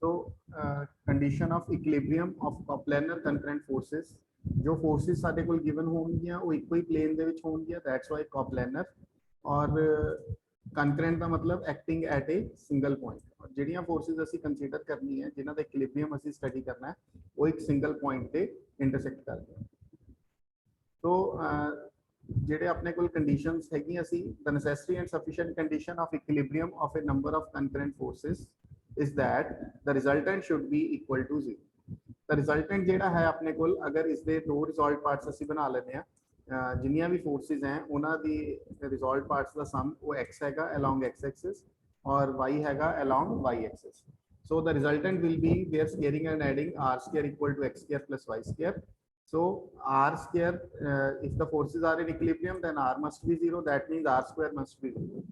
So condition of equilibrium of coplanar concurrent forces, जो forces साडे कोल given होंगियां वो एक ही plane they which होंगियां, that's why coplanar. और concurrent का मतलब acting at a single point. और ਜਿਹੜੀਆਂ forces ਅਸੀਂ consider करनी है जिन्हां ਦਾ equilibrium ਅਸੀਂ study करना है वो एक single point ਤੇ intersect करते हैं. तो ਜਿਹੜੇ ਆਪਣੇ ਕੋਲ conditions ਹੈਗੀਆਂ ਸੀ, the necessary and sufficient condition of equilibrium of a number of concurrent forces is that the resultant should be equal to 0. The resultant ਜਿਹੜਾ ਹੈ ਆਪਣੇ ਕੋਲ ਅਗਰ ਇਸ ਦੇ ਦੋ result parts ਅਸੀਂ ਬਣਾ ਲੈਂਦੇ ਆ, ਜਿੰਨੀਆਂ ਵੀ forces हैं ਉਹਨਾਂ ਦੀ result parts ਦਾ sum ਉਹ x ਹੈਗਾ along x axis और y हैगा along y axis. So the resultant will be their squaring and adding r square equal to x square plus y square. So r square, if the forces are in equilibrium, then r must be 0. That means r square must be 0.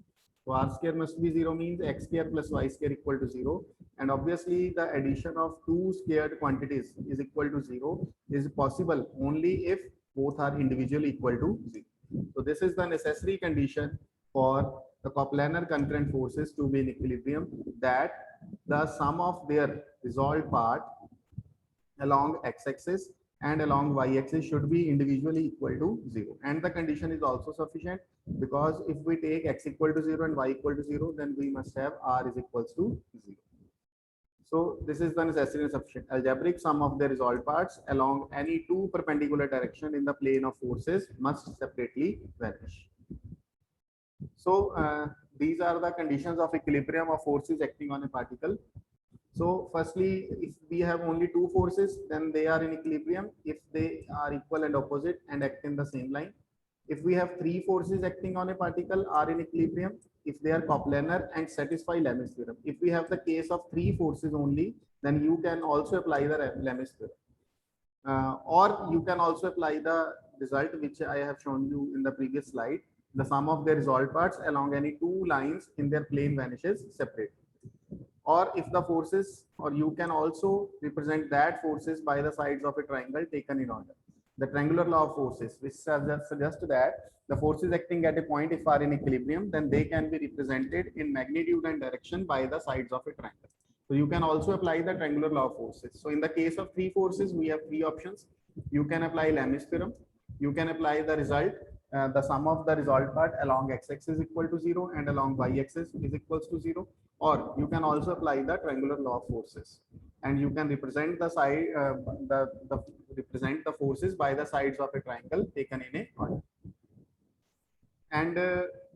So r square must be 0 means x square plus y square equal to 0. And obviously the addition of two squared quantities is equal to 0 is possible only if both are individually equal to 0. So this is the necessary condition for the coplanar concurrent forces to be in equilibrium, that the sum of their resolved part along x-axis and along y-axis should be individually equal to 0. And the condition is also sufficient because if we take x equal to 0 and y equal to 0, then we must have r is equals to 0. So this is the necessary and sufficient. Algebraic sum of the resolved parts along any two perpendicular direction in the plane of forces must separately vanish. So these are the conditions of equilibrium of forces acting on a particle. So firstly, if we have only two forces, then they are in equilibrium if they are equal and opposite and act in the same line. If we have three forces acting on a particle, are in equilibrium if they are coplanar and satisfy Lem's theorem. If we have the case of three forces only, then you can also apply the Lem's theorem. Or you can also apply the result which I have shown you in the previous slide. The sum of their resolved parts along any two lines in their plane vanishes separately. Or if the forces, or you can also represent that forces by the sides of a triangle taken in order. The triangular law of forces, which suggests that the forces acting at a point, if are in equilibrium, then they can be represented in magnitude and direction by the sides of a triangle. So you can also apply the triangular law of forces. So in the case of three forces, we have three options. You can apply Lem's theorem. You can apply the result, the sum of the result part along x-axis is equal to 0 and along y-axis is equals to 0. Or you can also apply the triangular law of forces, and you can represent the side, represent the forces by the sides of a triangle taken in a order. And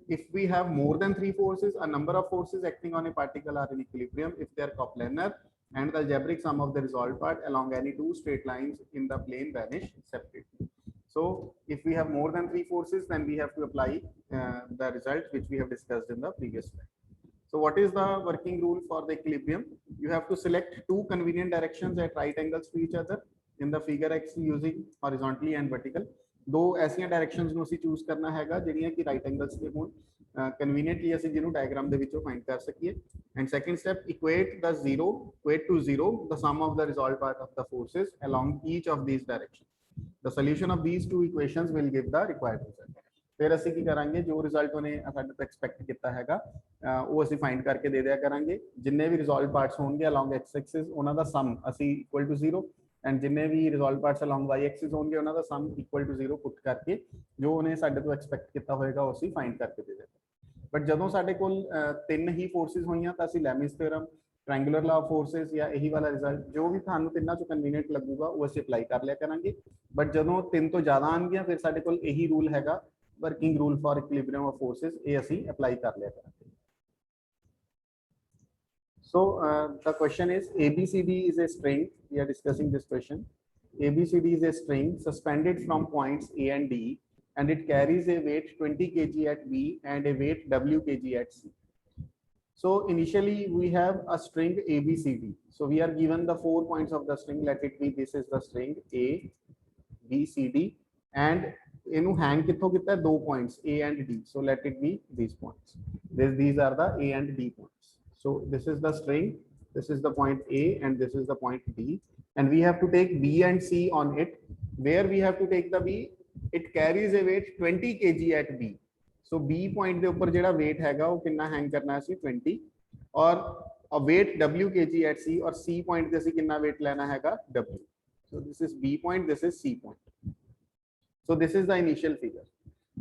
if we have more than three forces, a number of forces acting on a particle are in equilibrium if they are coplanar, and the algebraic sum of the resolved part along any two straight lines in the plane vanish separately. So if we have more than three forces, then we have to apply the result which we have discussed in the previous slide. So what is the working rule for the equilibrium? You have to select two convenient directions at right angles to each other in the figure X using horizontally and vertical. दो ऐसियां directions ਨੂੰ ਅਸੀਂ choose ਕਰਨਾ ਹੈਗਾ ਜਿਹੜੀਆਂ ਕਿ right angles ਤੇ ਹੋਣ, ਕਨਵੀਨੀਐਂਟਲੀ ਅਸੀਂ ਜਿਹਨੂੰ ਡਾਇਗਰਾਮ ਦੇ ਵਿੱਚੋਂ ਫਾਈਂਡ ਕਰ ਸਕੀਏ. And second step, equate to zero the sum of the resolved part of the forces along each of these directions. The solution of these two equations will give the required result. फिर ਅਸੀਂ ਕੀ ਕਰਾਂਗੇ, ਜੋ result ਉਹਨੇ ਸਾਡੇ ਤੋਂ expect ਕੀਤਾ ਹੈਗਾ ਉਹ ਅਸੀਂ ਫਾਈਂਡ ਕਰਕੇ ਦੇ ਦਿਆ ਕਰਾਂਗੇ. ਜਿੰਨੇ ਵੀ ਰਿਜ਼ੋਲਵ ਪਾਰਟਸ ਹੋਣਗੇ ਅਲੋਂਗ ਐਕਸ ਐਕਸਿਸ ਉਹਨਾਂ ਦਾ ਸਮ ਅਸੀਂ ਇਕੁਅਲ ਟੂ 0, ਐਂਡ ਜਿੰਨੇ ਵੀ resolve parts along Y axis ਹੋਣਗੇ ਉਹਨਾਂ ਦਾ ਸਮ ਇਕੁਅਲ ਟੂ 0 ਪੁੱਟ ਕਰਕੇ ਜੋ ਉਹਨੇ ਸਾਡੇ ਤੋਂ ਐਕਸਪੈਕਟ ਕੀਤਾ ਹੋਏਗਾ ਉਹ ਅਸੀਂ ਫਾਈਂਡ ਕਰਕੇ ਦੇ ਦਿਆਂਗੇ. ਬਟ ਜਦੋਂ ਸਾਡੇ ਕੋਲ ਤਿੰਨ ਹੀ ਫੋਰਸਿਸ ਹੋਈਆਂ ਤਾਂ ਅਸੀਂ Lami's theorem, triangular law of forces या यही वाला रिजल्ट जो भी थानू तिन्ना चो कन्वीनियंट लगूगा वो ਅਸੀਂ ਅਪਲਾਈ ਕਰ ਲਿਆ ਕਰਾਂਗੇ. बट ਜਦੋਂ ਤਿੰਨ ਤੋਂ ਜ਼ਿਆਦਾ ਆਣਗੀਆਂ ਫਿਰ ਸਾਡੇ ਕੋਲ ਇਹੀ ਰੂਲ ਹੈਗਾ, working rule for equilibrium of forces, ये ਅਸੀਂ ਅਪਲਾਈ ਕਰ ਲਿਆ ਕਰਾਂਗੇ. So the question is, ABCD is a string. We are discussing this question. ABCD is a string suspended from points A and D, and it carries a weight 20 kg at B and a weight W kg at C. So initially we have a string ABCD. So we are given the 4 points of the string. Let it be, this is the string A, B, C, D, and इनु hang किथों कितना है, 2 points A and D. So let it be these points. These are the A and D points. So this is the string, this is the point A and this is the point D, and we have to take B and C on it. Where we have to take the B? It carries a weight 20 kg at B. So B point ਦੇ ਉੱਪਰ ਜਿਹੜਾ weight ਹੈਗਾ ਉਹ ਕਿੰਨਾ hang करना है 20, और a weight W kg at C और C point ਤੇ ਅਸੀਂ ਕਿੰਨਾ weight ਲੈਣਾ ਹੈਗਾ W. So this is B point, this is C point. So this is the initial figure.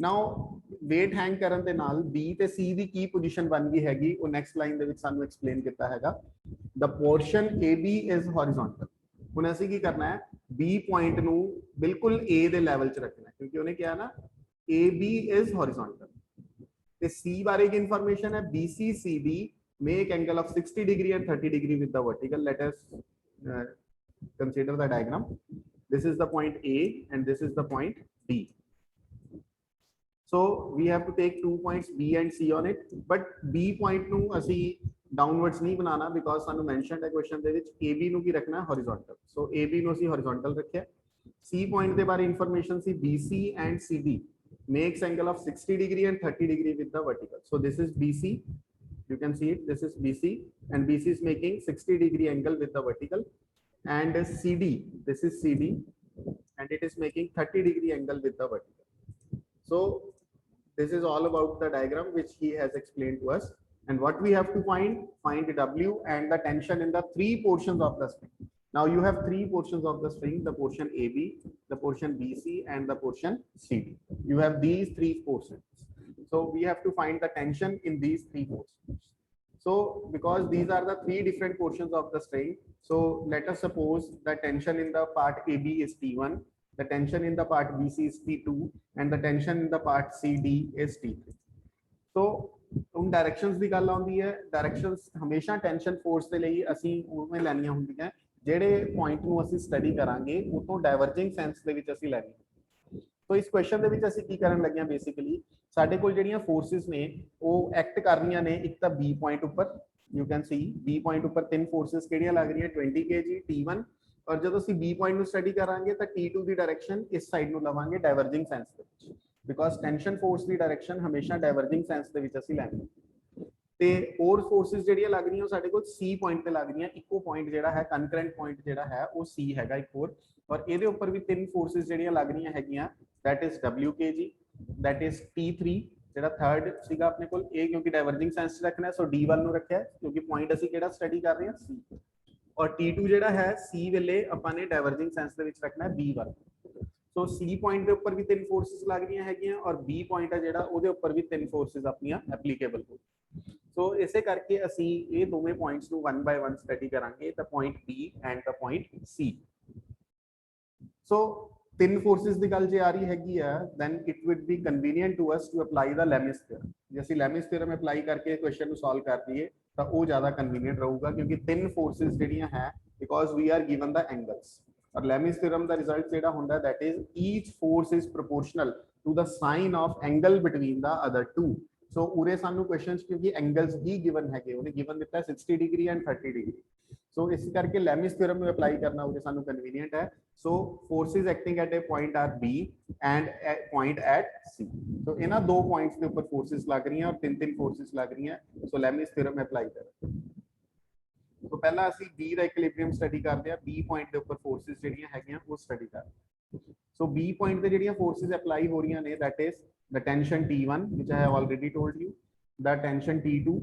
Now weight hang ਕਰਨ ਦੇ ਨਾਲ B ਤੇ C ਦੀ ਕੀ ਪੋਜੀਸ਼ਨ ਬਣ ਗਈ ਹੈਗੀ ਉਹ ਨੈਕਸਟ ਲਾਈਨ ਦੇ ਵਿੱਚ ਸਾਨੂੰ ਐਕਸਪਲੇਨ ਕੀਤਾ ਹੈਗਾ. The portion AB is horizontal. ਹੁਣ ਅਸੀਂ ਕੀ ਕਰਨਾ ਹੈ B point ਨੂੰ ਬਿਲਕੁਲ A ਦੇ ਲੈਵਲ 'ਚ ਰੱਖਣਾ ਕਿਉਂਕਿ ਉਹਨੇ ਕਿਹਾ ਨਾ AB is horizontal. ਤੇ C ਬਾਰੇ ਕੀ ਇਨਫੋਰਮੇਸ਼ਨ ਹੈ BC CD make angle of 60 degree and 30 degree with the vertical. Let us consider the diagram. This is the point A and this is the point B. So we have to take 2 points B and C on it, but B point nu asi downwards nahi banana because sanu mentioned hai question de vich AB nu ki rakhna hai horizontal. So AB nu asi horizontal rakhiya. C point de bare information si BC and CD makes angle of 60 degree and 30 degree with the vertical. So this is BC. You can see it, this is BC and BC is making 60 degree angle with the vertical, and CD, this is CD and it is making 30 degree angle with the vertical. So this is all about the diagram which he has explained to us, and what we have to find W and the tension in the three portions of the string. Now you have three portions of the string, the portion AB, the portion BC and the portion CD. You have these three portions. So we have to find the tension in these three portions. So because these are the three different portions of the string, so let us suppose the tension in the part AB is T1, the tension in the part BC is T2 and the tension in the part CD is T3. So उन directions ਦੀ ਗੱਲ ਆਉਂਦੀ ਹੈ directions ਹਮੇਸ਼ਾ tension force ਦੇ ਲਈ ਅਸੀਂ ਉਵੇਂ ਲੈਣੀਆਂ ਹੁੰਦੀਆਂ ਜਿਹੜੇ ਪੁਆਇੰਟ ਨੂੰ ਅਸੀਂ ਸਟੱਡੀ ਕਰਾਂਗੇ ਉਤੋਂ ਡਾਇਵਰਜਿੰਗ ਸੈਂਸ ਦੇ ਵਿੱਚ ਅਸੀਂ ਲੈਣੀ. तो इस क्वेश्चन ਦੇ ਵਿੱਚ ਅਸੀਂ ਕੀ ਕਰਨ ਲੱਗੇ ਹਾਂ ਬੇਸਿਕਲੀ ਸਾਡੇ ਕੋਲ ਜਿਹੜੀਆਂ ਫੋਰਸਿਸ ਨੇ ਉਹ ਐਕਟ ਕਰ ਰਹੀਆਂ ਨੇ ਇੱਕ ਤਾਂ B ਪੁਆਇੰਟ ਉੱਪਰ you can see B point ਉੱਪਰ ਤਿੰਨ ਫੋਰਸਿਸ ਕਿਹੜੀਆਂ ਲੱਗ ਰਹੀਆਂ 20 kg T1 ਔਰ ਜਦੋਂ ਅਸੀਂ B ਪੁਆਇੰਟ ਨੂੰ ਸਟੱਡੀ ਕਰਾਂਗੇ ਤਾਂ T2 ਦੀ ਡਾਇਰੈਕਸ਼ਨ ਇਸ ਸਾਈਡ ਨੂੰ ਲਵਾਂਗੇ ਡਾਇਵਰਜਿੰਗ ਸੈਂਸ ਦੇ ਵਿੱਚ because tension force the direction ਹਮੇਸ਼ਾ ਡਾਇਵਰਜਿੰਗ ਸੈਂਸ ਦੇ ਵਿੱਚ ਅਸੀਂ ਲੈਣੀ ਤੇ ਹੋਰ ਫੋਰਸਿਸ ਜਿਹੜੀਆਂ ਲੱਗ ਰਹੀਆਂ ਉਹ ਸਾਡੇ ਕੋਲ C ਪੁਆਇੰਟ ਤੇ ਲੱਗ ਰਹੀਆਂ ਇੱਕੋ ਪੁਆਇੰਟ ਜਿਹੜਾ ਹੈ ਕਨਕਰੈਂਟ ਪੁਆਇੰਟ ਜਿਹੜਾ ਹੈ ਉਹ C ਹੈਗਾ ਇੱਕ ਹੋਰ ਔਰ ਇਹਦੇ ਉੱਪਰ ਵੀ ਤਿੰਨ ਫੋਰਸਿਸ ਜਿਹੜੀਆਂ ਲੱਗ ਰਹੀਆਂ ਹੈਗੀਆਂ that is WKG, that is T3 ਜਿਹੜਾ ਥਰਡ ਸੀਗਾ ਆਪਣੇ ਕੋਲ ਇਹ ਕਿਉਂਕਿ ਡਾਇਵਰਜਿੰਗ ਸੈਂਸ ਰੱਖਣਾ ਸੋ D1 ਨੂੰ ਰੱਖਿਆ ਕਿਉਂਕਿ ਪੁਆਇੰਟ ਅਸੀਂ ਕਿਹੜਾ ਸਟੱਡੀ ਕਰ ਰਹੇ ਹਾਂ C ਔਰ T2 ਜਿਹੜਾ ਹੈ C ਵੇਲੇ ਆਪਾਂ ਨੇ ਡਾਇਵਰਜਿੰਗ ਸੈਂਸ ਦੇ ਵਿੱਚ ਰੱਖਣਾ B1 ਸੋ C ਪੁਆਇੰਟ ਦੇ ਉੱਪਰ ਵੀ ਤਿੰਨ ਫੋਰਸਿਸ ਲੱਗ ਰਹੀਆਂ ਹੈਗੀਆਂ ਔਰ B ਪੁਆਇੰਟ ਹੈ ਜਿਹੜਾ ਉਹਦੇ ਉੱਪਰ ਵੀ ਤਿੰਨ ਫੋਰਸਿਸ ਆਪਣੀਆਂ ਐਪਲੀਕੇਬਲ ਹੋ ਸੋ ਇਸੇ ਕਰਕੇ ਅਸੀਂ ਇਹ ਦੋਵੇਂ ਪੁਆਇੰਟਸ ਨੂੰ 1 by 1 ਸਟੱਡੀ ਕਰਾਂਗੇ ਤਾਂ point B and the point C ਸੋ ਤਿੰਨ ਫੋਰਸਿਸ ਦੀ ਗੱਲ ਜੇ ਆ ਰਹੀ ਹੈਗੀ ਆ then it would be convenient to us to apply the Lami's theorem ਜੇ ਅਸੀਂ Lami's theorem ਅਪਲਾਈ ਕਰਕੇ ਕੁਐਸਚਨ ਨੂੰ ਸੋਲਵ ਕਰ ਦਈਏ ਤਾਂ ਉਹ ਜ਼ਿਆਦਾ ਕਨਵੀਨੀਅੰਟ ਰਹੂਗਾ ਕਿਉਂਕਿ ਤਿੰਨ ਫੋਰਸਿਸ ਜਿਹੜੀਆਂ ਹੈ because we are given the angles ਔਰ Lami's theorem ਦਾ ਰਿਜ਼ਲਟ ਜਿਹੜਾ ਹੁੰਦਾ that is each force is proportional to the sine of angle between the other two ਸੋ ਉਰੇ ਸਾਨੂੰ ਕੁਐਸਚਨਸ ਕਿਉਂਕਿ ਐਂਗਲਸ ਹੀ ਗਿਵਨ ਹੈਗੇ ਉਹਨੇ ਗਿਵਨ ਦਿੱਤਾ 60 ਡਿਗਰੀ ਐਂਡ 30 ਡਿਗਰੀ सो इस करके Lami's theorem में अप्लाई करना उसे सानू कन्वीनियंट है so forces acting at a point are B and point at C तो इना दो पॉइंट्स के ऊपर फोर्सेस लग रही हैं और तीन तीन फोर्सेस लग रही हैं सो Lami's theorem में अप्लाई कर तो पहला ਅਸੀਂ B ਦਾ ਇਕੁਇਲਿਬਰੀਅਮ ਸਟੱਡੀ ਕਰਦੇ ਆ B ਪੁਆਇੰਟ ਦੇ ਉੱਪਰ ਫੋਰसेस ਜਿਹੜੀਆਂ ਹੈਗੀਆਂ ਉਹ ਸਟੱਡੀ ਕਰ ਸੋ B ਪੁਆਇੰਟ ਤੇ ਜਿਹੜੀਆਂ ਫੋਰसेस ਅਪਲਾਈ ਹੋ ਰਹੀਆਂ ਨੇ that is the tension T1 which I have already told you the tension T2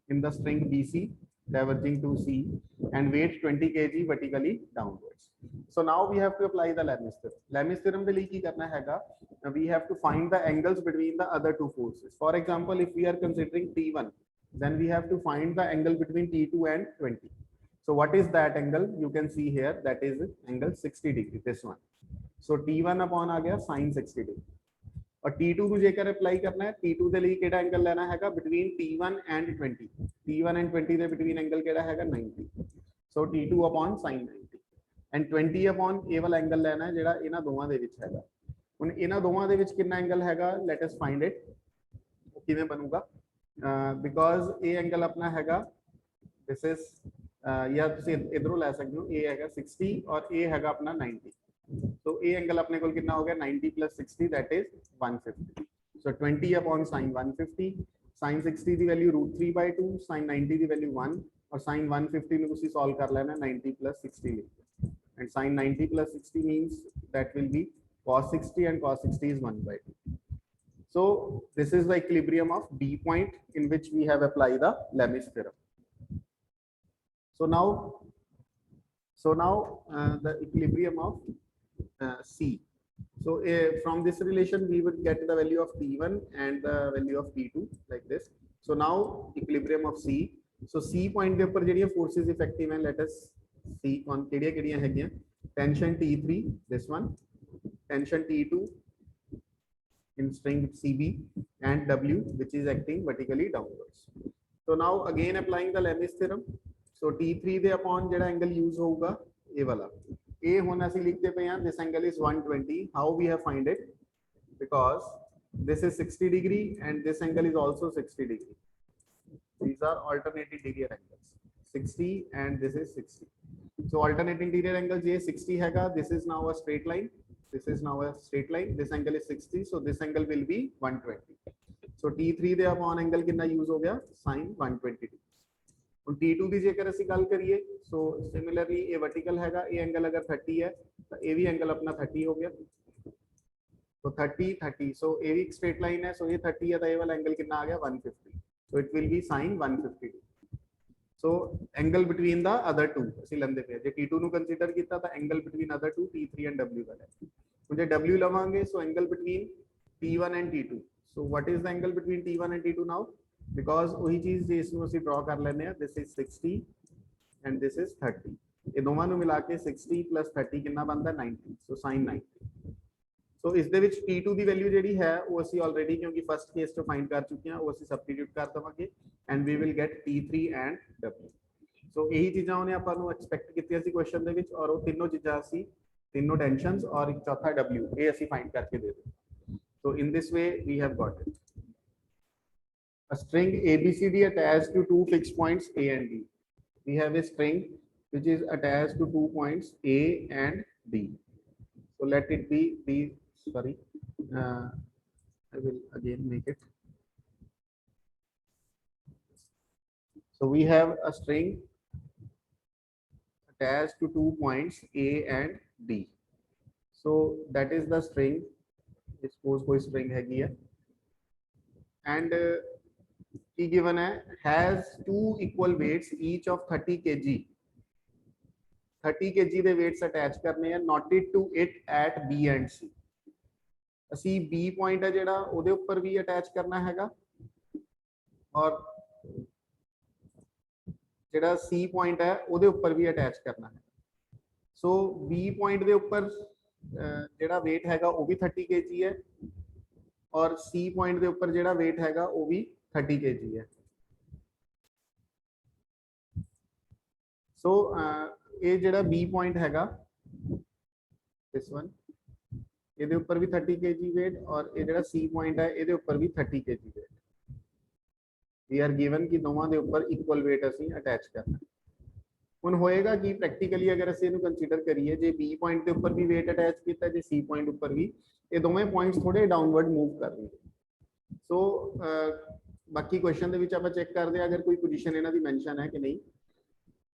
in the string BC diverging to C and weight 20 kg vertically downwards. So now we have to apply the Lami's theorem. Lami's theorem ਦੇ ਲਈ ਕੀ ਕਰਨਾ ਹੈਗਾ we have to find the angles between the other two forces. For example, if we are considering T1 then we have to find the angle between T2 and 20. So what is that angle? You can see here that is angle 60 degree this one. So T1 upon आ गया sin 60 degree और T2 ਨੂੰ ਜੇਕਰ apply ਕਰਨਾ ਹੈ T2 ਦੇ ਲਈ ਕਿਹੜਾ angle ਲੈਣਾ ਹੈਗਾ between T1 and 20 T1 and 20 ਦੇ between ਐਂਗਲ ਕਿਹੜਾ ਹੈਗਾ 90 so T2 upon sin 90 and 20 upon ਇਹ ਵਾਲਾ ਐਂਗਲ ਲੈਣਾ ਹੈ ਜਿਹੜਾ ਇਹਨਾਂ ਦੋਵਾਂ ਦੇ ਵਿੱਚ ਹੈਗਾ ਹੁਣ ਇਹਨਾਂ ਦੋਵਾਂ ਦੇ ਵਿੱਚ ਕਿੰਨਾ ਐਂਗਲ ਹੈਗਾ let us find it ਕਿਵੇਂ ਬਣੂਗਾ because ਇਹ ਐਂਗਲ ਆਪਣਾ ਹੈਗਾ this is ਜਾਂ ਤੁਸੀਂ ਇਧਰੋਂ ਲੈ ਸਕਦੇ ਹੋ ਇਹ ਹੈਗਾ 60 ਔਰ ਇਹ ਹੈਗਾ ਆਪਣਾ 90 तो A एंगल अपने को कितना हो गया 90 plus 60 that is 150 so 20 upon sin 150 sin 60 की वैल्यू √3/2 sin 90 की वैल्यू 1 और sin 150 में उसी सॉल्व कर लेना 90 plus 60 and sin 90 plus 60 means that will be cos 60 and cos 60 is 1/2 so this is the equilibrium of B point in which we have applied the Lami's theorem So now the equilibrium of C. So from this relation we would get the value of T1 and the value of T2 like this. So now equilibrium of C. So C point ਦੇ ਉੱਪਰ ਜਿਹੜੀਆਂ forces effective हैं, let us see on ਕਿਹੜੀਆਂ ਹੈਗੀਆਂ. Tension T3, this one, tension T2 in string CB, and W which is acting vertically downwards. So now again applying the Lewis theorem. So T3 ਦੇ upon ਜਿਹੜਾ angle use ਹੋਊਗਾ ਇਹ ਵਾਲਾ. A ਹੁਣ ਅਸੀਂ ਲਿਖਦੇ ਪਏ ਹਾਂ, this angle is 120. How we have find it? Because this is 60 degree and this angle is also 60 degree. These are alternating interior angles, 60 and this is 60. So alternating interior angles ये 60 हैगा. This is now a straight line. This is now a straight line. This angle is 60. So this angle will be 120. So T3 ਦੇ upon angle कितना use हो गया? Sin 120 degree. ਹੁਣ T2 ਦੀ ਜੇਕਰ ਅਸੀਂ ਗੱਲ ਕਰੀਏ, ਸੋ ਸਿਮਿਲਰਲੀ ਇਹ ਵਰਟੀਕਲ ਹੈਗਾ, ਇਹ ਐਂਗਲ ਅਗਰ 30 ਹੈ ਤਾਂ ਇਹ ਵੀ ਐਂਗਲ ਆਪਣਾ 30 ਹੋ ਗਿਆ. ਸੋ 30 30, ਸੋ ਇਹ ਵੀ ਇੱਕ ਸਟ੍ਰੇਟ ਲਾਈਨ ਹੈ. ਸੋ ਇਹ 30 ਹੈ ਤਾਂ ਇਹ ਵਾਲਾ ਐਂਗਲ ਕਿੰਨਾ ਆ ਗਿਆ? 150. So it will be sin 150. So angle between the other two ਅਸੀਂ ਲੈਂਦੇ ਪਏ. ਜੇ T2 ਨੂੰ ਕੰਸੀਡਰ ਕੀਤਾ ਤਾਂ angle between other two T3 and W ਦਾ ਹੈ. ਹੁਣ ਜੇ W ਲਵਾਂਗੇ, so angle between T1 and T2. So what is the angle between T1 and T2 now? Because वही चीज जे इसमें ਅਸੀਂ draw कर लेने हैं. This is 60 and this is 30. ये दोनों ਨੂੰ ਮਿਲਾ ਕੇ 60 plus 30 ਕਿੰਨਾ ਬਣਦਾ? 90. So sin 90. So ਇਸ ਦੇ ਵਿੱਚ T2 ਦੀ ਵੈਲਿਊ ਜਿਹੜੀ ਹੈ ਉਹ ਅਸੀਂ ਆਲਰੇਡੀ ਕਿਉਂਕਿ ਫਸਟ ਕੇਸ ਤੋਂ ਫਾਈਂਡ ਕਰ ਚੁੱਕੇ ਹਾਂ, ਉਹ ਅਸੀਂ ਸਬਸਟੀਟਿਊਟ ਕਰ ਦਵਾਂਗੇ and we will get T3 and W. So ਇਹੀ ਚੀਜ਼ਾਂ ਉਹਨੇ ਆਪਾਂ ਨੂੰ ਐਕਸਪੈਕਟ ਕੀਤੀਆਂ ਸੀ ਕੁਐਸਚਨ ਦੇ ਵਿੱਚ, ਔਰ ਉਹ ਤਿੰਨੋਂ ਚੀਜ਼ਾਂ ਅਸੀਂ ਤਿੰਨੋਂ ਟੈਂਸ਼ਨਸ ਔਰ ਇੱਕ ਚੌਥਾ W ਇਹ ਅਸੀਂ ਫਾਈਂਡ ਕਰਕੇ ਦੇ ਦਿੱਤੇ. So in this way we have got it. A string ABCD attached to two fixed points A and B. We have a string which is attached to 2 points A and B. So let it be sorry, I will again make it. So we have a string attached to 2 points A and B. So that is the string. Suppose कोई string है here and की given है has two equal weights each of 30 kg. 30 kg ਦੇ weights attach ਕਰਨੇ ਆ knotted to it at B and C. ਅਸੀਂ B point ਹੈ ਜਿਹੜਾ ਉਹਦੇ ਉੱਪਰ ਵੀ attach ਕਰਨਾ ਹੈਗਾ ਔਰ ਜਿਹੜਾ C point ਹੈ ਉਹਦੇ ਉੱਪਰ ਵੀ attach ਕਰਨਾ ਹੈ. ਸੋ B point ਦੇ ਉੱਪਰ ਜਿਹੜਾ weight ਹੈਗਾ ਉਹ ਵੀ 30 kg ਹੈ ਔਰ C point ਦੇ ਉੱਪਰ ਜਿਹੜਾ weight ਹੈਗਾ ਉਹ ਵੀ 30 kg है. So ये जेड़ा B point हैगा, this one, ਇਹਦੇ ਉੱਪਰ ਵੀ 30 kg weight और ये जेड़ा C point है ਇਹਦੇ ਉੱਪਰ ਵੀ 30 kg weight. We are given कि ਦੋਵਾਂ ਦੇ ਉੱਪਰ equal weight ਅਸੀਂ attach ਕਰਨਾ. ਹੁਣ ਹੋਏਗਾ ਕਿ ਪ੍ਰੈਕਟੀਕਲੀ ਅਗਰ ਅਸੀਂ ਇਹਨੂੰ ਕੰਸੀਡਰ ਕਰੀਏ, ਜੇ B point ਦੇ ਉੱਪਰ ਵੀ weight attach ਕੀਤਾ, ਜੇ C point ਉੱਪਰ ਵੀ, ਇਹ ਦੋਵੇਂ points ਥੋੜੇ downward move ਕਰਨਗੇ. So ਬਾਕੀ ਕੁਐਸਚਨ ਦੇ ਵਿੱਚ ਆਪਾਂ ਚੈੱਕ ਕਰਦੇ ਆ ਅਗਰ ਕੋਈ ਪੋਜੀਸ਼ਨ ਇਹਨਾਂ ਦੀ ਮੈਂਸ਼ਨ ਹੈ ਕਿ ਨਹੀਂ.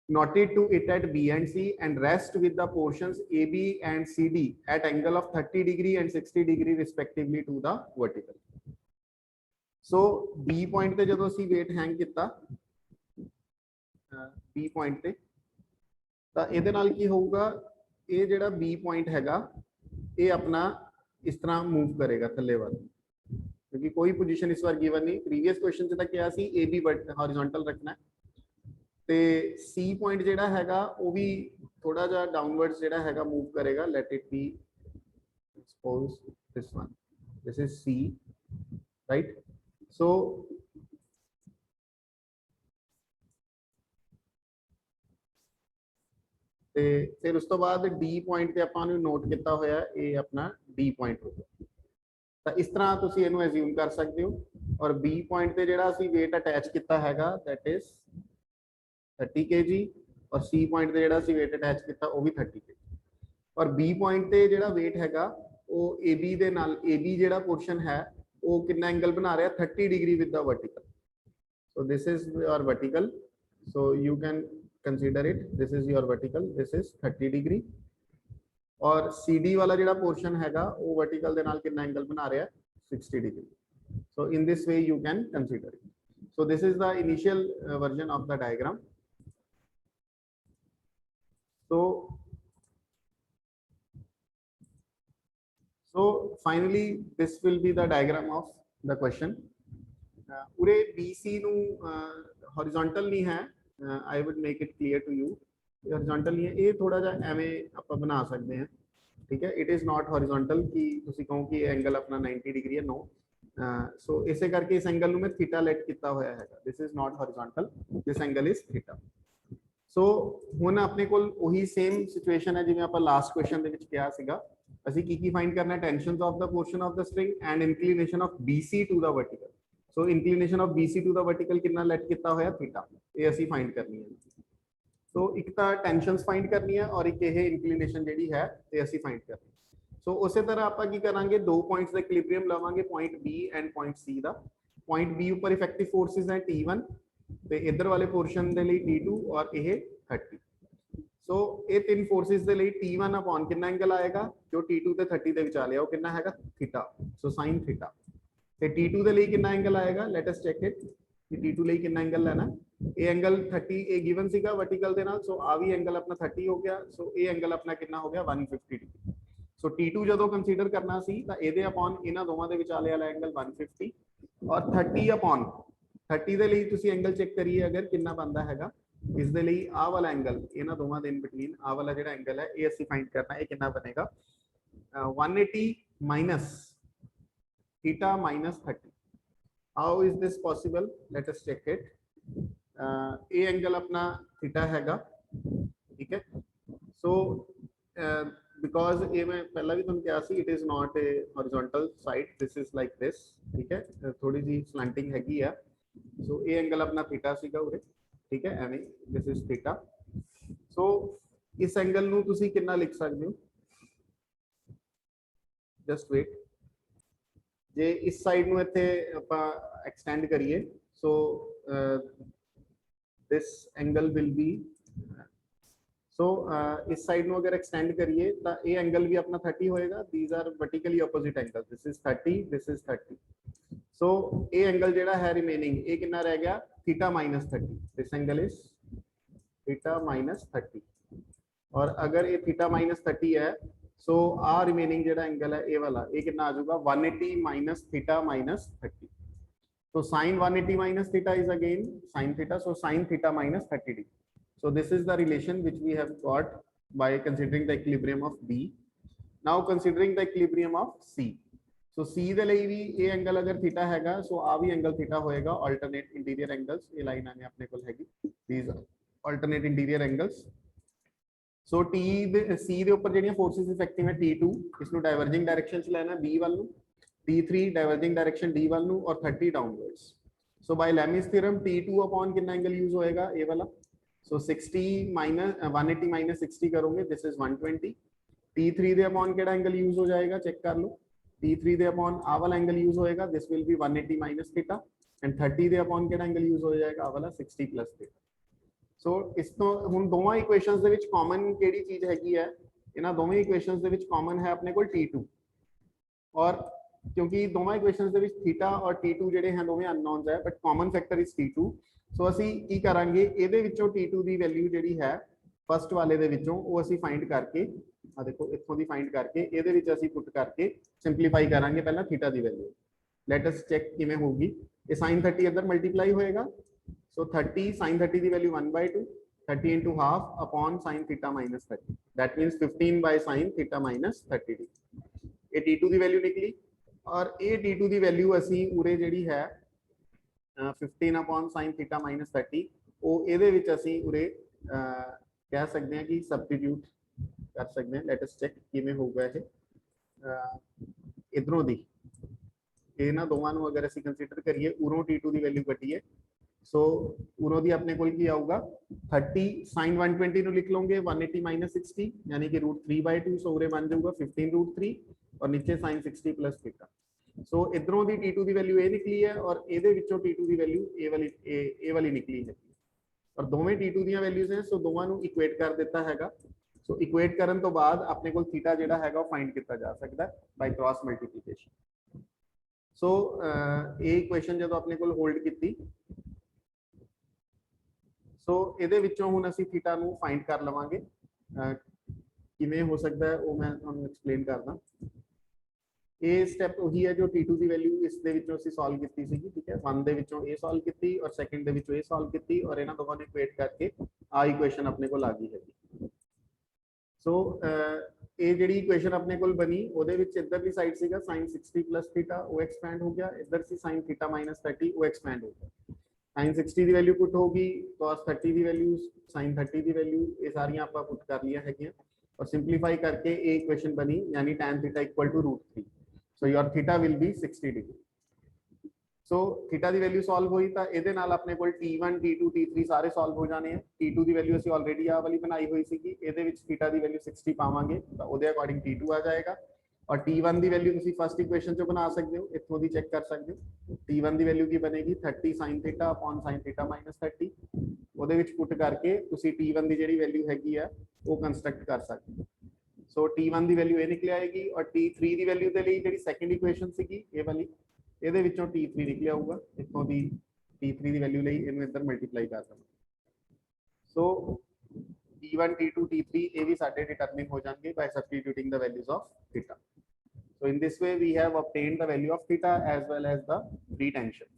Knotted to it at B and C and rest with the portions AB and CD at angle of 30 degree and 60 degree respectively to the vertical. So B point ਤੇ ਜਦੋਂ ਅਸੀਂ weight hang ਕੀਤਾ B point ਤੇ ਤਾਂ ਇਹਦੇ ਨਾਲ ਕੀ ਹੋਊਗਾ, ਇਹ ਜਿਹੜਾ B point ਹੈਗਾ ਇਹ ਆਪਣਾ ਇਸ ਤਰ੍ਹਾਂ ਮੂਵ ਕਰੇਗਾ ਥੱਲੇ ਵੱਲ क्योंकि कोई पोजीशन इस बार गिवन नहीं. प्रीवियस क्वेश्चन च क्या सी ए बी हॉरिजॉन्टल रखना है ते सी पॉइंट जेड़ा हैगा वो भी थोड़ा जा डाउनवर्ड्स जेड़ा हैगा मूव करेगा. Let it be suppose this one, this is C, right. So ते फिर उस तो बाद डी पॉइंट ते आपां नूं नोट किया होया ये अपना डी पॉइंट होगा. ਤਾਂ ਇਸ ਤਰ੍ਹਾਂ ਤੁਸੀਂ ਇਹਨੂੰ ਐਜ਼ਿਊਮ ਕਰ ਸਕਦੇ ਹੋ. ਔਰ B ਪੁਆਇੰਟ ਤੇ ਜਿਹੜਾ ਅਸੀਂ weight ਅਟੈਚ ਕੀਤਾ ਹੈਗਾ that is 30 kg ਔਰ C ਪੁਆਇੰਟ ਤੇ ਜਿਹੜਾ ਅਸੀਂ weight ਅਟੈਚ ਕੀਤਾ ਉਹ ਵੀ 30 kg. ਔਰ B ਪੁਆਇੰਟ ਤੇ ਜਿਹੜਾ weight ਹੈਗਾ ਉਹ AB ਦੇ ਨਾਲ AB ਜਿਹੜਾ ਪੋਰਸ਼ਨ ਹੈ ਉਹ ਕਿੰਨਾ ਐਂਗਲ ਬਣਾ ਰਿਹਾ? 30 degree with the vertical. So this is your vertical. So you can consider it. This is your vertical. This is 30 degree. और CD वाला जेड़ा पोर्शन हैगा वो वर्टिकल दे नाल कितना एंगल बना रहा है? 60 degree. So in this way you can consider it. So this is the initial version of the diagram. so finally this will be the diagram of the question. उरे BC ਨੂੰ horizontal नहीं है, I would make it clear to you, horizontal नहीं है, ये थोड़ा जा ਐਵੇਂ ਆਪਾਂ ਬਣਾ ਸਕਦੇ हैं, ठीक है। it is not horizontal कि ਤੁਸੀਂ ਕਹੋ ਕਿ एंगल अपना 90 डिग्री है, no। सो इसे करके इस एंगल ਨੂੰ ਮੈਂ थीटा लेट ਕੀਤਾ ਹੋਇਆ ਹੈਗਾ, this is not horizontal, this angle is theta। ਸੋ ਹੁਣ ਆਪਣੇ ਕੋਲ ਉਹੀ ਸੇਮ ਸਿਚੁਏਸ਼ਨ ਹੈ ਜਿਵੇਂ ਆਪਾਂ ਲਾਸਟ ਕੁਐਸਚਨ ਦੇ ਵਿੱਚ ਕਿਹਾ ਸੀਗਾ, ਅਸੀਂ ਕੀ ਫਾਈਂਡ ਕਰਨਾ ਹੈ, tensions of the portion of the string and inclination of BC to the vertical. So inclination of BC to the vertical ਕਿੰਨਾ ਲੈਟ ਕੀਤਾ ਹੋਇਆ, ਥੀਟਾ, ਇਹ ਅਸੀਂ ਫਾਈਂਡ ਕਰਨੀ ਹੈ। ਸੋ ਇੱਕ ਤਾਂ ਟੈਂਸ਼ਨਸ ਫਾਈਂਡ ਕਰਨੀ ਹੈ ਔਰ ਇੱਕ ਇਹ ਇਨਕਲੀਨੇਸ਼ਨ ਜਿਹੜੀ ਹੈ ਇਹ ਅਸੀਂ ਫਾਈਂਡ ਕਰਨੀ ਹੈ। ਸੋ ਉਸੇ ਤਰ੍ਹਾਂ ਆਪਾਂ ਕੀ ਕਰਾਂਗੇ, ਦੋ ਪੁਆਇੰਟਸ ਦਾ ਇਕੁਇਲਿਬਰੀਅਮ ਲਵਾਂਗੇ, point B and point C the. Point B ਉੱਪਰ ਇਫੈਕਟਿਵ ਫੋਰਸਿਸ ਹੈ T1 ਤੇ ਇਧਰ ਵਾਲੇ ਪੋਰਸ਼ਨ ਦੇ ਲਈ T2 ਔਰ ਇਹ 30। ਸੋ ਇਹ ਤਿੰਨ ਫੋਰਸਿਸ ਦੇ ਲਈ T1 ਅਪਨ ਕਿੰਨਾ ਐਂਗਲ ਆਏਗਾ, ਜੋ T2 ਤੇ 30 ਦੇ ਵਿਚਾਲੇ ਆ ਉਹ ਕਿੰਨਾ ਹੈਗਾ, ਥੀਟਾ, ਸੋ sin ਥੀਟਾ। ਤੇ T2 ਦੇ ਲਈ ਕਿੰਨਾ ਐਂਗਲ ਆਏਗਾ, ਲੈਟ ਅਸ ਚੈੱਕ ਇਟ ਕਿ T2 ਲਈ ਕਿੰਨਾ ਐਂਗਲ ਲੈਣਾ। ਇਹ ਐਂਗਲ 30 ਇਹ ਗਿਵਨ ਸੀਗਾ ਵਰਟੀਕਲ ਦੇ ਨਾਲ, ਸੋ ਆ ਵੀ ਐਂਗਲ ਆਪਣਾ 30 ਹੋ ਗਿਆ, ਸੋ ਇਹ ਐਂਗਲ ਆਪਣਾ ਕਿੰਨਾ ਹੋ ਗਿਆ, 150 ਡਿਗਰੀ। ਸੋ T2 ਜਦੋਂ ਕੰਸੀਡਰ ਕਰਨਾ ਸੀ ਤਾਂ ਇਹਦੇ ਅਪਨ ਇਹਨਾਂ ਦੋਵਾਂ ਦੇ ਵਿਚਾਲੇ ਵਾਲਾ ਐਂਗਲ 150 ਔਰ 30 ਅਪਨ 30 ਦੇ ਲਈ ਤੁਸੀਂ ਐਂਗਲ ਚੈੱਕ ਕਰੀਏ ਅਗਰ ਕਿੰਨਾ ਬਣਦਾ ਹੈਗਾ, ਇਸ ਦੇ ਲਈ ਆਹ ਵਾਲਾ ਐਂਗਲ ਇਹਨਾਂ ਦੋਵਾਂ ਦੇ ਇਨ ਬਿਟਵੀਨ ਆਹ ਵਾਲਾ ਜਿਹੜਾ ਐਂਗਲ ਹੈ ਇਹ ਅਸੀਂ ਫਾਈਂਡ ਕਰਨਾ ਹੈ, ਇਹ ਕਿੰਨਾ ਬਣੇਗਾ, 180 minus theta minus 30। How is this possible, let us check it. ये एंगल अपना थीटा हैगा, ठीक है। सो बिकॉज ये मैं पहला भी तुम क्या see, it is not a horizontal side, this is like this, ठीक है, थोड़ी सी स्लैंटिंग हैगी है। सो ये एंगल अपना थीटा सीगा उरे, ठीक है, एवं दिस इज थीटा। सो इस एंगल नू तुसी कितना लिख सकते हो, जस्ट वेट, जे इस साइड ਨੂੰ ਇੱਥੇ ਆਪਾਂ ਐਕਸਟੈਂਡ ਕਰੀਏ, ਸੋ ਦਿਸ ਐਂਗਲ ਵਿਲ ਬੀ, ਸੋ ਇਸ ਸਾਈਡ ਨੂੰ ਅਗਰ ਐਕਸਟੈਂਡ ਕਰੀਏ ਤਾਂ ਇਹ ਐਂਗਲ ਵੀ ਆਪਣਾ 30 ਹੋਏਗਾ। These are vertically opposite angle, this is 30, this is 30। So ਇਹ ਐਂਗਲ ਜਿਹੜਾ ਹੈ ਰਿਮੇਨਿੰਗ ਇਹ ਕਿੰਨਾ ਰਹਿ ਗਿਆ, theta minus 30, this angle is theta minus 30। और अगर ये थीटा माइनस 30 है, सो आ रिमेनिंग जेड़ा एंगल है ए वाला ये कितना आ जाएगा, 180 माइनस थीटा माइनस 30। तो sine 180 minus theta is again sine theta, so sine theta minus 30 degree. So this is the relation which we have got by considering the equilibrium of B. Now considering the equilibrium of C. So C ਦੇ ਲਈ ਵੀ ਇਹ angle ਅਗਰ theta ਹੈਗਾ, ਸੋ ਆ ਵੀ angle theta ਹੋਏਗਾ, alternate interior angles, ਇਹ ਲਾਈਨਾਂ ਨੇ ਆਪਣੇ ਕੋਲ ਹੈਗੀ, these are alternate interior angles। So T C ਦੇ ਉੱਪਰ ਜਿਹੜੀਆਂ ਫੋਰਸਿਸ ਇਫੈਕਟਿਵ ਹੈ T2, ਇਸ ਨੂੰ ਡਾਇਵਰਜਿੰਗ ਡਾਇਰੈਕਸ਼ਨ ਚ ਲੈਣਾ B ਵੱਲ ਨੂੰ, T3 ਡਾਇਵਰਜਿੰਗ ਡਾਇਰੈਕਸ਼ਨ D ਵੱਲ ਨੂੰ ਔਰ 30 ਡਾਊਨਵਰਡਸ। ਸੋ ਬਾਈ ਲੈਮਿਸ ਥਿयोरम T2 ਅਪਨ ਕਿੰਨਾ ਐਂਗਲ ਯੂਜ਼ ਹੋਏਗਾ, ਇਹ ਵਾਲਾ, ਸੋ 60 ਮਾਈਨਸ 180 ਮਾਈਨਸ 60 ਕਰੋਗੇ, ਦਿਸ ਇਜ਼ 120। T3 ਦੇ ਅਪਨ ਕਿਹੜਾ ਐਂਗਲ ਯੂਜ਼ ਹੋ ਜਾਏਗਾ, ਚੈੱਕ ਕਰ ਲਓ, T3 ਦੇ ਅਪਨ ਆ ਵਾਲਾ ਐਂਗਲ ਯੂਜ਼ ਹੋਏਗਾ, this will be 180 minus theta, and 30 ਦੇ ਅਪਨ ਕਿਹੜਾ ਐਂਗਲ ਯੂਜ਼ ਹੋ ਜਾਏਗਾ, ਆ ਵਾਲਾ 60 ਪਲੱਸ ਥੀਟਾ। ਸੋ ਇਸ ਤੋਂ ਹੁਣ ਦੋਵਾਂ ਇਕੁਏਸ਼ਨਸ ਦੇ ਵਿੱਚ ਕਾਮਨ ਕਿਹੜੀ ਚੀਜ਼ ਹੈਗੀ ਹੈ, ਇਹਨਾਂ ਦੋਵੇਂ ਇਕੁਏਸ਼ਨਸ ਦੇ ਵਿੱਚ ਕਾਮਨ ਹੈ ਆਪਣੇ ਕੋਲ T2, ਔਰ ਕਿਉਂਕਿ ਦੋਵਾਂ ਇਕੁਏਸ਼ਨਸ ਦੇ ਵਿੱਚ ਥੀਟਾ ਔਰ T2 ਜਿਹੜੇ ਹਨ ਦੋਵੇਂ ਅਨਨੋਨਸ ਹੈ, but common factor is T2। ਸੋ ਅਸੀਂ ਕੀ ਕਰਾਂਗੇ, ਇਹਦੇ ਵਿੱਚੋਂ T2 ਦੀ ਵੈਲਿਊ ਜਿਹੜੀ ਹੈ ਫਸਟ ਵਾਲੇ ਦੇ ਵਿੱਚੋਂ ਉਹ ਅਸੀਂ ਫਾਈਂਡ ਕਰਕੇ, ਆ ਦੇਖੋ ਇੱਥੋਂ ਦੀ ਫਾਈਂਡ ਕਰਕੇ ਇਹਦੇ ਵਿੱਚ ਅਸੀਂ ਪੁੱਟ ਕਰਕੇ ਸਿੰਪਲੀਫਾਈ ਕਰਾਂਗੇ ਪਹਿਲਾਂ ਥੀਟਾ ਦੀ ਵੈਲਿਊ। ਲੈਟ ਅਸ ਚੈੱਕ ਕਿਵੇਂ ਹੋਊਗੀ, ਇਹ sin 30 ਇੱਧਰ ਮਲਟੀਪਲਾਈ ਹੋਏਗਾ, so 30 sin 30 the value 1/2, 30 into half upon sin theta minus 30, that means 15 by sin theta minus 30 degree। ਇਹ T2 ਦੀ ਵੈਲਿਊ ਨਿਕਲੀ, ਔਰ ਇਹ T2 ਦੀ ਵੈਲਿਊ ਅਸੀਂ ਉਰੇ ਜਿਹੜੀ ਹੈ 15 upon sin theta minus 30, ਉਹ ਇਹਦੇ ਵਿੱਚ ਅਸੀਂ ਉਰੇ ਕਹਿ ਸਕਦੇ ਹਾਂ ਕਿ ਸਬਸਟੀਟਿਊਟ ਕਰ ਸਕਦੇ ਹਾਂ। ਲੈਟ ਅਸ ਚੈੱਕ ਕਿਵੇਂ ਹੋਊਗਾ ਇਹ, ਇਧਰੋਂ ਦੀ ਇਹਨਾਂ ਦੋਵਾਂ ਨੂੰ ਅਗਰ ਅਸੀਂ ਕੰਸੀਡਰ ਕਰੀਏ, ਉਰੋਂ T2 ਦੀ ਵੈਲਿਊ ਕੱਢੀਏ, ਸੋ ਉਰੋਂ ਦੀ ਆਪਣੇ ਕੋਲ ਕੀ ਆਊਗਾ, 30 sin 120 ਨੂੰ ਲਿਖ ਲਓਗੇ 180 minus 60, यानी कि √3/2, सो उरे बन जाऊगा 15 √3 और नीचे sin 60 प्लस थीटा। सो इधरों ਦੀ T2 ਦੀ ਵੈਲਿਊ ਇਹ ਨਿਕਲੀ ਹੈ, ਔਰ ਇਹਦੇ ਵਿੱਚੋਂ T2 ਦੀ ਵੈਲਿਊ ਇਹ ਵਾਲੀ ਨਿਕਲੀ ਹੈ, ਔਰ ਦੋਵੇਂ T2 ਦੀਆਂ ਵੈਲਿਊਜ਼ ਹੈ, ਸੋ ਦੋਵਾਂ ਨੂੰ ਇਕੁਏਟ ਕਰ ਦਿੱਤਾ ਹੈਗਾ। ਸੋ ਇਕੁਏਟ ਕਰਨ ਤੋਂ ਬਾਅਦ ਆਪਣੇ ਕੋਲ ਥੀਟਾ ਜਿਹੜਾ ਹੈਗਾ ਉਹ ਫਾਈਂਡ ਕੀਤਾ ਜਾ ਸਕਦਾ ਹੈ ਬਾਈ ਕ੍ਰਾਸ ਮਲਟੀਪਲੀਕੇਸ਼ਨ। ਸੋ ਇਹ ਇਕੁਏਸ਼ਨ ਜਦੋਂ ਆਪਣੇ ਕੋਲ ਹੋਲਡ ਕੀਤੀ, ਸੋ ਇਹਦੇ ਵਿੱਚੋਂ ਹੁਣ ਅਸੀਂ ਥੀਟਾ ਨੂੰ ਫਾਈਂਡ ਕਰ ਲਵਾਂਗੇ। ਕਿਵੇਂ ਹੋ ਸਕਦਾ ਹੈ ਉਹ ਮੈਂ ਤੁਹਾਨੂੰ ਐਕਸਪਲੇਨ ਕਰਦਾ। ਇਹ ਸਟੈਪ ਉਹੀ ਹੈ ਜੋ T2 ਦੀ ਵੈਲਿਊ ਇਸ ਦੇ ਵਿੱਚੋਂ ਅਸੀਂ ਸੋਲਵ ਕੀਤੀ ਸੀਗੀ, ਠੀਕ ਹੈ। 1 ਦੇ ਵਿੱਚੋਂ ਇਹ ਸੋਲਵ ਕੀਤੀ ਔਰ ਸੈਕੰਡ ਦੇ ਵਿੱਚੋਂ ਇਹ ਸੋਲਵ ਕੀਤੀ ਔਰ ਇਹਨਾਂ ਦੋਵਾਂ ਨੂੰ ਇਕੁਏਟ ਕਰਕੇ ਆ ਇਕੁਏਸ਼ਨ ਆਪਣੇ ਕੋਲ ਆ ਗਈ ਹੈਗੀ। ਸੋ ਇਹ ਜਿਹੜੀ ਇਕੁਏਸ਼ਨ ਆਪਣੇ ਕੋਲ ਬਣੀ ਉਹਦੇ ਵਿੱਚ ਇੱਧਰਲੀ ਸਾਈਡ ਸੀਗਾ sin 60 plus theta ਉਹ ਐਕਸਪੈਂਡ ਹੋ ਗਿਆ, ਇੱਧਰ ਸੀ sin theta minus 30 ਉਹ ਐਕਸਪੈਂਡ ਹੋ ਗਿਆ। sin 60 ਦੀ ਵੈਲਿਊ ਪੁੱਟ ਹੋ ਗਈ, cos 30 ਦੀ ਵੈਲਿਊ, sin 30 ਦੀ ਵੈਲਿਊ, ਇਹ ਸਾਰੀਆਂ ਆਪਾਂ ਪੁੱਟ ਕਰ ਲਈਆਂ ਹੈਗੀਆਂ ਔਰ ਸਿੰਪਲੀਫਾਈ ਕਰਕੇ ਇਹ ਇਕੁਏਸ਼ਨ ਬਣੀ ਯਾਨੀ tan theta equal to √3। so your theta will be 60 degree। so theta the value solve ਹੋਈ ਤਾਂ ਇਹਦੇ ਨਾਲ ਆਪਣੇ ਕੋਲ T1 T2 T3 ਸਾਰੇ ਸੋਲਵ ਹੋ ਜਾਣੇ ਆ। T2 ਦੀ ਵੈਲਿਊ ਅਸੀਂ ਆਲਰੇਡੀ ਆ ਵਾਲੀ ਬਣਾਈ ਹੋਈ ਸੀਗੀ, ਇਹਦੇ ਵਿੱਚ theta ਦੀ ਵੈਲਿਊ 60 ਪਾਵਾਂਗੇ ਤਾਂ ਉਹਦੇ ਅਕੋਰਡਿੰਗ T2 ਆ ਜਾਏਗਾ ਔਰ T1 ਦੀ ਵੈਲਿਊ ਤੁਸੀਂ ਫਸਟ ਇਕੁਏਸ਼ਨ ਚੋਂ ਬਣਾ ਸਕਦੇ ਹੋ, ਇੱਥੋਂ ਦੀ ਚੈੱਕ ਕਰ ਸਕਦੇ ਹੋ। T1 ਦੀ ਵੈਲਿਊ ਕੀ ਬਣੇਗੀ 30 sin theta upon sin theta minus 30, ਉਹਦੇ ਵਿੱਚ ਪੁੱਟ ਕਰਕੇ ਤੁਸੀਂ T1 ਦੀ ਜਿਹੜੀ ਵੈਲਿਊ ਹੈਗੀ ਆ ਉਹ ਕੰਸਟਰਕਟ ਕਰ ਸਕਦੇ ਹੋ। ਸੋ T1 ਦੀ ਵੈਲਿਊ ਇਹ ਨਿਕਲ ਆਏਗੀ ਔਰ T3 ਦੀ ਵੈਲਿਊ ਦੇ ਲਈ ਜਿਹੜੀ ਸੈਕੰਡ ਇਕੁਏਸ਼ਨ ਸੀਗੀ ਇਹ ਵਾਲੀ, ਇਹਦੇ ਵਿੱਚੋਂ T3 ਨਿਕਲਿਆ ਹੋਊਗਾ, ਇੱਥੋਂ ਦੀ T3 ਦੀ ਵੈਲਿਊ ਲਈ ਇਹਨੂੰ ਇੱਧਰ ਮਲਟੀਪਲਾਈ ਕਰ ਦੇਣਾ। ਸੋ T1 T2 T3 ਇਹ ਵੀ ਸਾਡੇ ਡਿਟਰਮਿਨ ਹੋ ਜਾਣਗੇ by substituting the values of theta. So in this way we have obtained the value of theta as well as the free tension।